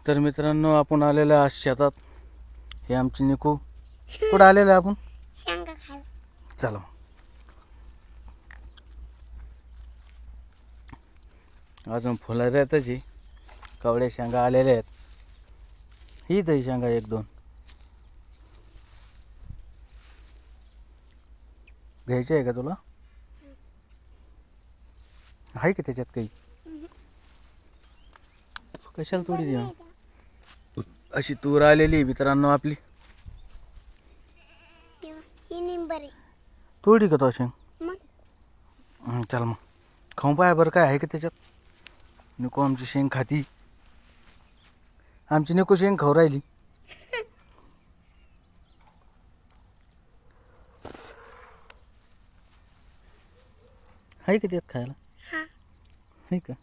तर मित्रांनो, आपण आलेलो आहे आज शेतात. हे आमची निकू. कुठं आलेलो आहे आपण? शेंगा खायला. चला. अजून फुलं येताची कवड्या शेंगा आलेल्या आहेत. ही तरी शेंगा एक दोन घ्यायची आहे का तुला? आहे की त्याच्यात काही? कशाला तोडी द्या. अशी तूर आलेली मित्रांनो आपली. ही निंबर आहे. तोडी का तो शेंग? मग चल मग खाऊन पाय बरं काय आहे का त्याच्यात. नको आमची शेंग खाती. आमची नको शेंग खाऊ राहिली. आहे का त्यात खायला? हा. आहे का?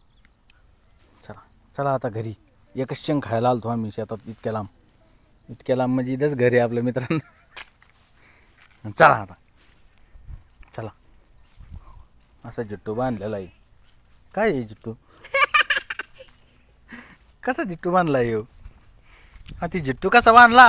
चला चला आता घरी. एकच शेंग खायला आलतो आम्ही शेतात. इतक्या लांब म्हणजे इथंच घरी आहे आपल्या मित्रांनो. चला आता चला. असा जिट्टू बांधलेला आहे. काय आहे जिट्टू? कसा जिट्टू बांधला येऊ? हा ती जिट्टू कसा बांधला?